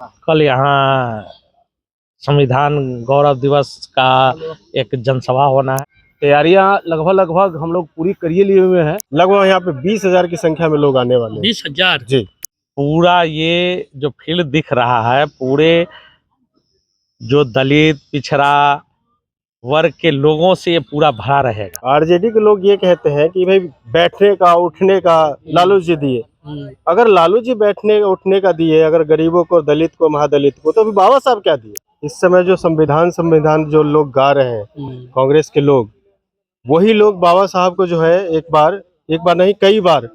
कल यहाँ संविधान गौरव दिवस का एक जनसभा होना है। तैयारियां लगभग हम लोग पूरी करिए लिए हुए हैं। लगभग यहाँ पे 20,000 की संख्या में लोग आने वाले हैं। 20,000 जी। पूरा ये जो फील्ड दिख रहा है, पूरे जो दलित पिछड़ा वर्ग के लोगों से ये पूरा भरा रहेगा। आरजेडी के लोग ये कहते हैं कि भाई बैठने का उठने का लालू जी दिए। अगर लालू जी बैठने उठने का दिए, अगर गरीबों को, दलित को, महादलित को, तो अभी बाबा साहब क्या दिए? इस समय जो संविधान जो लोग गा रहे हैं, कांग्रेस के लोग, वही लोग बाबा साहब को जो है एक बार नहीं कई बार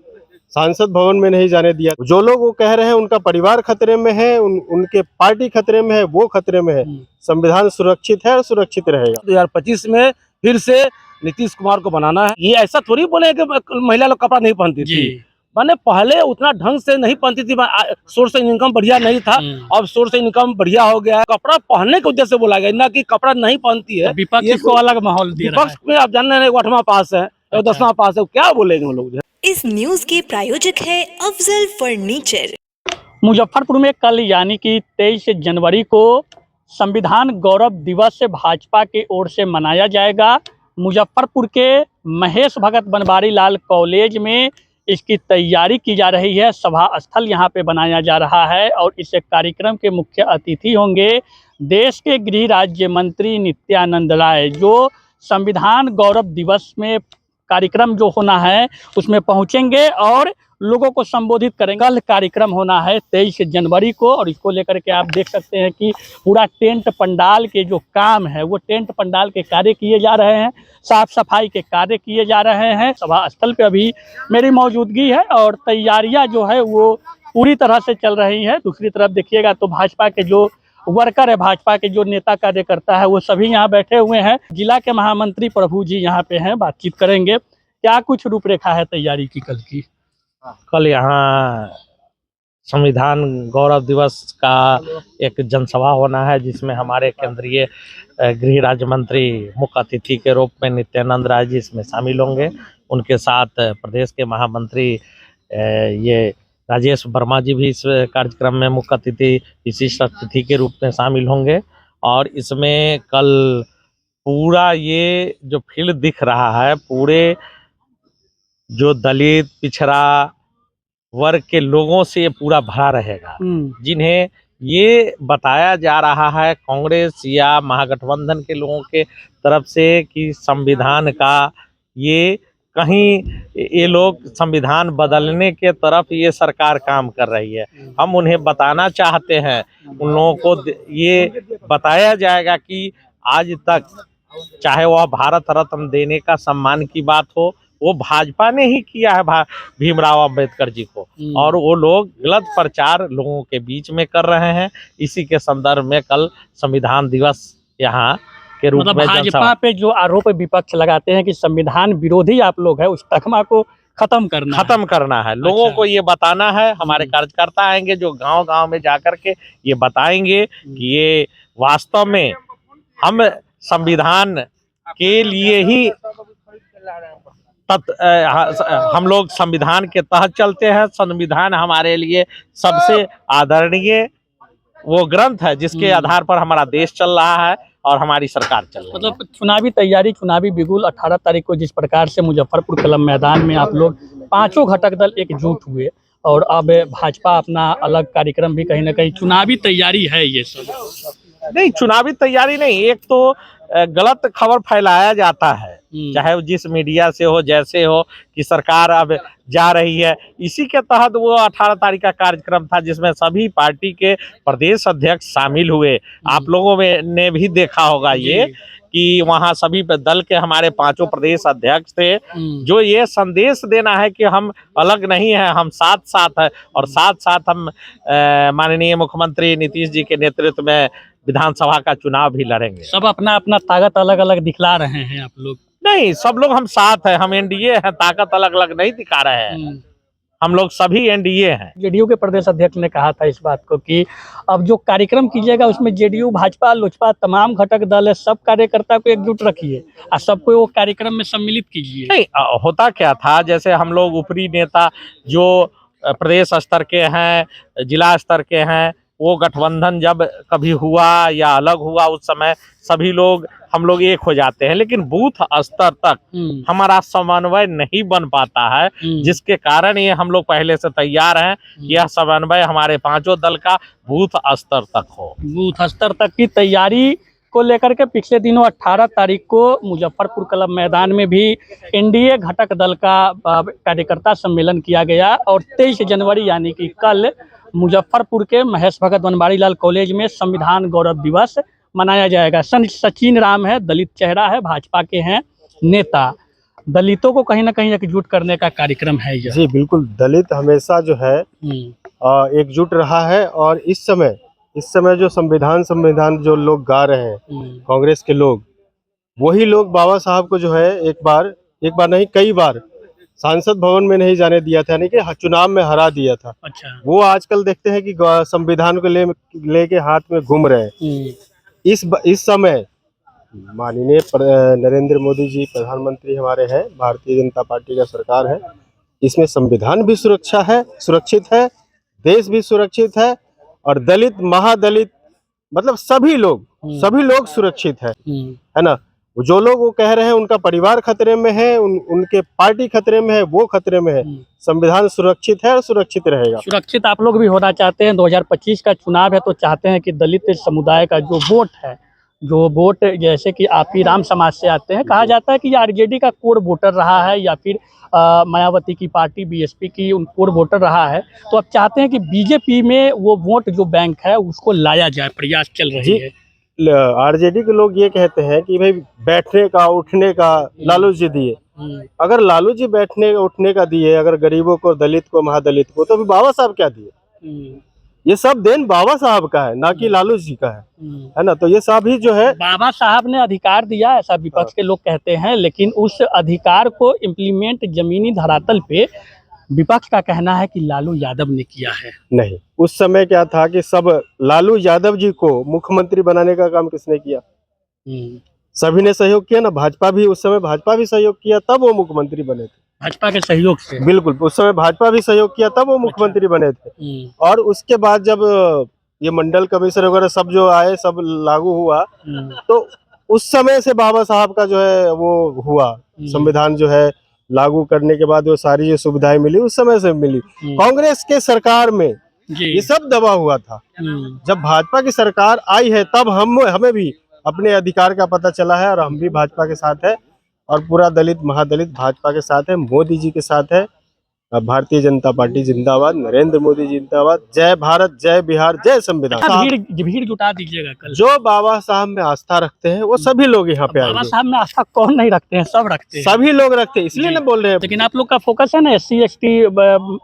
सांसद भवन में नहीं जाने दिया। जो लोग वो कह रहे हैं उनका परिवार खतरे में है, उनके पार्टी खतरे में है, वो खतरे में है। संविधान सुरक्षित है और सुरक्षित रहेगा। 2025 में फिर से नीतीश कुमार को बनाना है। ये ऐसा थोड़ी बोले कि महिला लोग कपड़ा नहीं पहनती थी, मैंने पहले उतना ढंग से नहीं पहनती थी, सोर्स इनकम बढ़िया नहीं था, अब सोर्स इनकम बढ़िया हो गया है। कपड़ा पहनने के उद्देश्य से बोला गया, ना कि कपड़ा नहीं पहनती है। विपक्ष को अलग माहौल दिया है। विपक्ष में आप जान रहे हैं 8वां पास है, 10वां पास है, क्या बोलेंगे वो लोग। इस न्यूज के प्रायोजक है अफजल फर्नीचर। मुजफ्फरपुर में कल यानी कि 23 जनवरी को संविधान गौरव दिवस से भाजपा की ओर से मनाया जाएगा। मुजफ्फरपुर के महेश भगत बनवारी लाल कॉलेज में इसकी तैयारी की जा रही है। सभा स्थल यहाँ पे बनाया जा रहा है और इस कार्यक्रम के मुख्य अतिथि होंगे देश के गृह राज्य मंत्री नित्यानंद राय, जो संविधान गौरव दिवस में कार्यक्रम जो होना है उसमें पहुंचेंगे और लोगों को संबोधित करेंगे। कल कार्यक्रम होना है 23 जनवरी को और इसको लेकर के आप देख सकते हैं कि पूरा टेंट पंडाल के जो काम है वो टेंट पंडाल के कार्य किए जा रहे हैं, साफ सफाई के कार्य किए जा रहे हैं। सभा स्थल पे अभी मेरी मौजूदगी है और तैयारियां जो है वो पूरी तरह से चल रही है। दूसरी तरफ देखिएगा तो भाजपा के जो वर्कर है, भाजपा के जो नेता कार्यकर्ता है, वो सभी यहाँ बैठे हुए हैं। जिला के महामंत्री प्रभु जी यहाँ पे हैं, बातचीत करेंगे। क्या कुछ रूपरेखा है तैयारी की कल की? कल यहाँ संविधान गौरव दिवस का एक जनसभा होना है, जिसमें हमारे केंद्रीय गृह राज्य मंत्री मुख्य अतिथि के रूप में नित्यानंद राय जी इसमें शामिल होंगे। उनके साथ प्रदेश के महामंत्री ये राजेश वर्मा जी भी इस कार्यक्रम में मुख्य अतिथि, विशिष्ट अतिथि के रूप में शामिल होंगे। और इसमें कल पूरा ये जो फील्ड दिख रहा है, पूरे जो दलित पिछड़ा वर्ग के लोगों से ये पूरा भरा रहेगा, जिन्हें ये बताया जा रहा है कांग्रेस या महागठबंधन के लोगों के तरफ से कि संविधान का ये कहीं ये लोग संविधान बदलने के तरफ ये सरकार काम कर रही है। हम उन्हें बताना चाहते हैं, उन लोगों को ये बताया जाएगा कि आज तक चाहे वह भारत रत्न देने का सम्मान की बात हो, वो भाजपा ने ही किया है भीमराव अंबेडकर जी को, और वो लोग गलत प्रचार लोगों के बीच में कर रहे हैं। इसी के संदर्भ में कल संविधान दिवस यहाँ के रूप में भाजपा पे जो आरोप विपक्ष लगाते हैं कि संविधान विरोधी आप लोग है, उस तकमा को खत्म करना है। लोगों को ये बताना है। हमारे कार्यकर्ता आएंगे जो गांव-गांव में जाकर के ये बताएंगे कि ये वास्तव में हम संविधान के लिए ही हम लोग संविधान के तहत चलते हैं। संविधान हमारे लिए सबसे आदरणीय वो ग्रंथ है जिसके आधार पर हमारा देश चल रहा है और हमारी सरकार चल रही है। मतलब चुनावी तैयारी, चुनावी बिगुल 18 तारीख को जिस प्रकार से मुजफ्फरपुर कलम मैदान में आप लोग पांचों घटक दल एकजुट हुए और अब भाजपा अपना अलग कार्यक्रम भी कहीं ना कहीं, चुनावी तैयारी है ये सब? नहीं, चुनावी तैयारी नहीं, एक तो गलत खबर फैलाया जाता है, चाहे वो जिस मीडिया से हो, जैसे हो, कि सरकार अब जा रही है। इसी के तहत वो 18 तारीख का कार्यक्रम था जिसमें सभी पार्टी के प्रदेश अध्यक्ष शामिल हुए। आप लोगों ने भी देखा होगा ये कि वहाँ सभी दल के हमारे 5 प्रदेश अध्यक्ष थे, जो ये संदेश देना है कि हम अलग नहीं है, हम साथ साथ है और साथ साथ हम माननीय मुख्यमंत्री नीतीश जी के नेतृत्व में विधानसभा का चुनाव भी लड़ेंगे। सब अपना अपना ताकत अलग अलग दिखला रहे हैं आप लोग? नहीं, सब लोग हम साथ हैं, हम एनडीए हैं, ताकत अलग अलग नहीं दिखा रहे हैं, हम लोग सभी एनडीए हैं। जेडीयू के प्रदेश अध्यक्ष ने कहा था इस बात को कि अब जो कार्यक्रम कीजिएगा उसमें जेडीयू, भाजपा, लोजपा, तमाम घटक दल है, सब कार्यकर्ता को एकजुट रखिए और सबको वो कार्यक्रम में सम्मिलित कीजिए। नहीं, होता क्या था, जैसे हम लोग ऊपरी नेता जो प्रदेश स्तर के हैं, जिला स्तर के हैं, वो गठबंधन जब कभी हुआ या अलग हुआ उस समय सभी लोग हम लोग एक हो जाते हैं, लेकिन बूथ स्तर तक हमारा समन्वय नहीं बन पाता है, जिसके कारण ये हम लोग पहले से तैयार हैं कि यह समन्वय हमारे पांचों दल का बूथ स्तर तक हो। बूथ स्तर तक की तैयारी को लेकर के पिछले दिनों 18 तारीख को मुजफ्फरपुर क्लब मैदान में भी एनडीए घटक दल का कार्यकर्ता सम्मेलन किया गया और 23 जनवरी यानी कि कल मुजफ्फरपुर के महेश भगत बनवारी लाल कॉलेज में संविधान गौरव दिवस मनाया जाएगा। सचिन राम है, दलित चेहरा है, भाजपा के हैं नेता, दलितों को कहीं ना कहीं एकजुट करने का कार्यक्रम है यह। जी बिल्कुल, दलित हमेशा जो है एकजुट रहा है। और इस समय जो संविधान जो लोग गा रहे हैं कांग्रेस के लोग, वही लोग बाबा साहब को जो है एक बार नहीं कई बार सांसद भवन में नहीं जाने दिया था, यानी कि चुनाव में हरा दिया था। अच्छा। वो आजकल देखते हैं कि संविधान को लेके हाथ में घूम रहे हैं। इस समय माननीय नरेंद्र मोदी जी प्रधानमंत्री हमारे हैं, भारतीय जनता पार्टी का सरकार है। इसमें संविधान भी सुरक्षित है, देश भी सुरक्षित है और दलित महादलित मतलब सभी लोग सुरक्षित है ना। जो लोग वो कह रहे हैं उनका परिवार खतरे में है, उनके पार्टी खतरे में है, वो खतरे में है। संविधान सुरक्षित है और सुरक्षित रहेगा। सुरक्षित आप लोग भी होना चाहते हैं। 2025 का चुनाव है तो चाहते हैं कि दलित समुदाय का जो वोट जैसे कि आप ही राम समाज से आते हैं, कहा जाता है कि ये आरजेडी का कोर वोटर रहा है या फिर मायावती की पार्टी बीएसपी की उन कोर वोटर रहा है, तो आप चाहते हैं कि बीजेपी में वो वोट जो बैंक है उसको लाया जाए, प्रयास चल रही है। आरजेडी के लोग ये कहते हैं कि भाई बैठने का उठने का लालू जी दिए। अगर लालू जी बैठने उठने का दिए, अगर गरीबों को, दलित को, महादलित को, तो बाबा साहब क्या दिए? ये सब देन बाबा साहब का है, ना कि लालू जी का है ना। तो ये सब ही जो है बाबा साहब ने अधिकार दिया, ऐसा विपक्ष के लोग कहते हैं, लेकिन उस अधिकार को इम्प्लीमेंट जमीनी धरातल पे विपक्ष का कहना है कि लालू यादव ने किया है। नहीं, उस समय क्या था कि सब लालू यादव जी को मुख्यमंत्री बनाने का काम किसने किया? सभी ने सहयोग किया ना। भाजपा भी उस समय सहयोग किया, तब वो मुख्यमंत्री बने थे। भाजपा के सहयोग से बिल्कुल, उस समय भाजपा भी सहयोग किया, तब वो मुख्यमंत्री बने थे। और उसके बाद जब ये मंडल कमिश्नर वगैरह सब जो आए, सब लागू हुआ, तो उस समय से बाबा साहब का जो है वो हुआ। संविधान जो है लागू करने के बाद वो सारी जो सुविधाएं मिली उस समय से मिली। कांग्रेस के सरकार में ये सब दबा हुआ था। जब भाजपा की सरकार आई है तब हमें भी अपने अधिकार का पता चला है और हम भी भाजपा के साथ है और पूरा दलित महादलित भाजपा के साथ है, मोदी जी के साथ है। भारतीय जनता पार्टी जिंदाबाद, नरेंद्र मोदी जिंदाबाद, जय भारत, जय बिहार, जय संविधान। भीड़ जुटा दीजिएगा कल। जो बाबा साहब में आस्था रखते हैं वो सभी लोग यहाँ पे आएंगे। बाबा साहब में आस्था कौन नहीं रखते हैं? सब रखते हैं, सभी लोग रखते हैं, इसलिए ना बोल रहे हैं। लेकिन आप लोग का फोकस है ना SC ST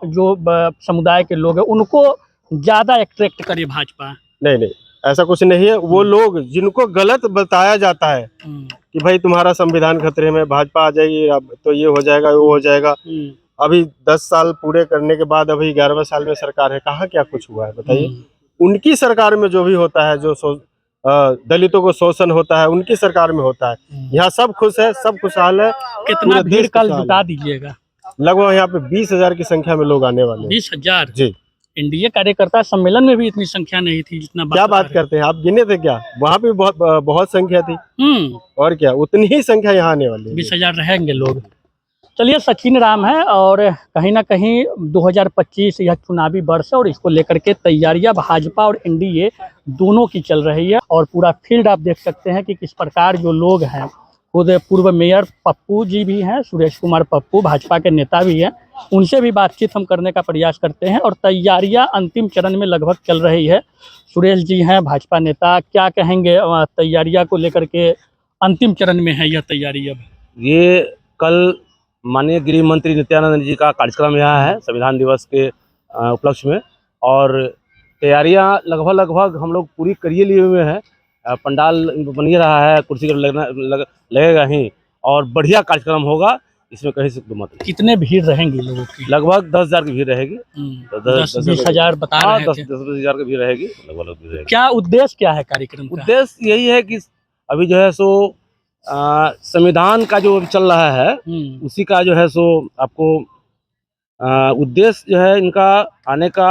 जो समुदाय के लोग हैं उनको ज्यादा अट्रैक्ट करे भाजपा। नहीं, ऐसा कुछ नहीं है। वो लोग जिनको गलत बताया जाता है कि भाई तुम्हारा संविधान खतरे में, भाजपा आ जाएगी अब तो ये हो जाएगा, वो हो जाएगा। अभी 10 साल पूरे करने के बाद अभी 11वें साल में सरकार है, कहाँ क्या कुछ हुआ है बताइए? उनकी सरकार में जो भी होता है, जो दलितों को शोषण होता है, उनकी सरकार में होता है। यहाँ सब खुश है, सब खुशहाल है। कितना भीड़ कल जुटा दीजिएगा? लगभग यहाँ पे 20,000 की संख्या में लोग आने वाले हैं। 20,000? जी। एनडीए कार्यकर्ता सम्मेलन में भी इतनी संख्या नहीं थी जितना क्या बात करते हैं आप? गिने थे क्या? वहाँ पे बहुत संख्या थी। और क्या, उतनी ही संख्या यहाँ आने वाली है। 20,000 रहेंगे लोग। चलिए, सचिन राम है और कहीं ना कहीं 2025 यह चुनावी वर्ष है और इसको लेकर के तैयारियां भाजपा और एनडीए दोनों की चल रही है और पूरा फील्ड आप देख सकते हैं कि किस प्रकार जो लोग हैं, खुद पूर्व मेयर पप्पू जी भी हैं, सुरेश कुमार पप्पू भाजपा के नेता भी हैं, उनसे भी बातचीत हम करने का प्रयास करते हैं और तैयारियां अंतिम चरण में लगभग चल रही है। सुरेश जी हैं भाजपा नेता, क्या कहेंगे तैयारियां को लेकर के? अंतिम चरण में है यह तैयारी। अब ये कल माननीय गृह मंत्री नित्यानंद जी का कार्यक्रम यहाँ है संविधान दिवस के उपलक्ष्य में और तैयारियां लगभग हम लोग पूरी करिए लिए हुए हैं। पंडाल बन ही रहा है, कुर्सी लगेगा ही और बढ़िया कार्यक्रम होगा, इसमें कहीं से मत। कितने भीड़ रहेंगी लोगों की? लगभग 10,000 की भीड़ रहेगी। 10-20,000 बता रहे हैं। 10-20,000 की भीड़ रहेगी लगभग। क्या उद्देश्य क्या है कार्यक्रम का? उद्देश्य यही है कि अभी जो है सो संविधान का जो चल रहा है उसी का जो है सो आपको उद्देश्य जो है इनका आने का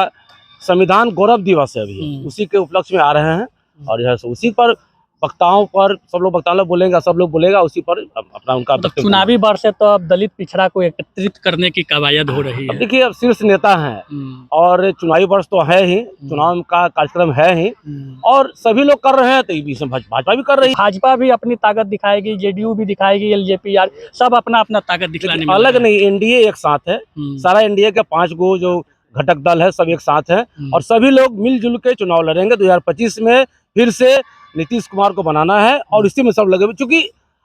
संविधान गौरव दिवस है अभी, उसी के उपलक्ष्य में आ रहे हैं और यह उसी पर वक्ताओं पर सब लोग वक्ताओं बोलेगा, सब लोग बोलेगा, उसी पर अपना उनका मतलब चुनावी वर्ष है तो अब दलित पिछड़ा को एकत्रित करने की कवायद हो रही अब है। देखिए अब शीर्ष नेता हैं और चुनावी वर्ष तो है ही, चुनाव का कार्यक्रम है ही और सभी लोग कर रहे हैं, तो बीच में भाजपा भी कर रही है। भाजपा भी अपनी ताकत दिखाएगी, जेडीयू भी दिखाएगी, एलजेपी यार सब अपना अपना ताकत दिखलाने में अलग लगा है। नहीं, एनडीए एक साथ है, सारा एनडीए के 5 गो जो घटक दल है सब एक साथ है और सभी लोग मिलजुल के चुनाव लड़ेंगे। 2025 में फिर से नीतीश कुमार को बनाना है और इसी में सब लगे, क्योंकि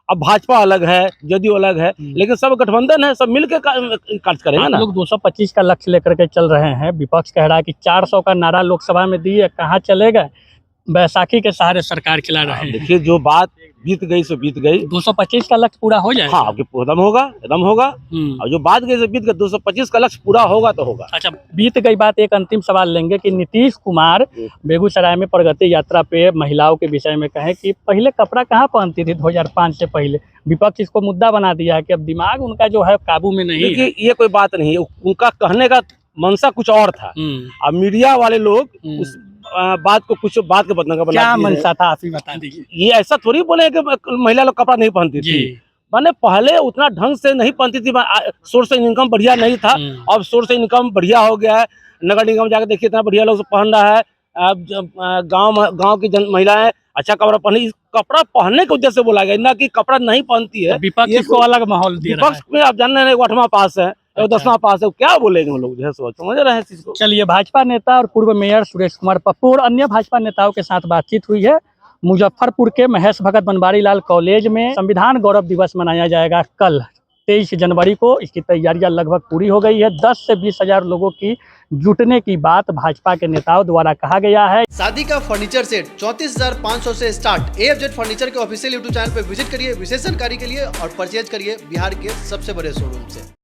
अब भाजपा अलग है, जदयू अलग है, लेकिन सब गठबंधन है, सब मिलकर कार्य करेंगे ना। लोग 225 का लक्ष्य लेकर के चल रहे हैं, विपक्ष कह रहा है कि 400 का नारा लोकसभा में दिए, कहाँ चले गए, बैसाखी के सहारे सरकार चला रहे हैं। देखिए जो बात बीत गई सो बीत गई, 225 का लक्ष्य पूरा हो जाएगा। हाँ एकदम होगा, एकदम होगा। और जो बात गई सो बीत गई, 225 का लक्ष्य पूरा होगा तो होगा। अच्छा, बीत गई बात, एक अंतिम सवाल लेंगे कि नीतीश कुमार बेगूसराय में प्रगति यात्रा पे महिलाओं के विषय में कहें कि पहले कपड़ा कहाँ पहनती थी 2005 से पहले, विपक्ष इसको मुद्दा बना दिया है कि अब दिमाग उनका जो है काबू में नहीं है। देखिए ये कोई बात नहीं है, उनका कहने का मंशा कुछ और था। अब मीडिया वाले लोग उस बात को कुछ बात के बदलने का बना क्या दिए हैं। मंशा था आप ही बता दीजिए। ये ऐसा थोड़ी बोले कि महिला लोग कपड़ा नहीं पहनती थी, माने पहले उतना ढंग से नहीं पहनती थी, सोर्स ऑफ इनकम बढ़िया नहीं था, अब सोर्स ऑफ इनकम बढ़िया हो गया है। नगर निगम जाकर देखिए इतना बढ़िया लोग पहन रहा है। अब गांव की महिलाएं अच्छा कपड़ा पहने, कपड़ा पहनने के उद्देश्य से बोला गया, ना कि कपड़ा नहीं पहनती है। विपक्ष को अलग माहौल दिया विपक्ष में आप जान रहे हैं 8वां पास है, 10वां पास है, क्या बोलेंगे वो लोग, जो है समझ रहे हैं इस चीज को। चलिए, भाजपा नेता और पूर्व मेयर सुरेश कुमार पप्पू और अन्य भाजपा नेताओं के साथ बातचीत हुई है। मुजफ्फरपुर के महेश भगत बनवारी लाल कॉलेज में संविधान गौरव दिवस मनाया जाएगा कल 23 जनवरी को। इसकी तैयारियां लगभग पूरी हो गई है। 10 से 20 हजार लोगों की जुटने की बात भाजपा के नेताओं द्वारा कहा गया है। शादी का फर्नीचर सेट 34,500 से स्टार्ट। AFZ फर्नीचर के ऑफिशियल यूट्यूब चैनल पर विजिट करिए विशेष जानकारी के लिए और परचेज करिए बिहार के सबसे बड़े शोरूम से।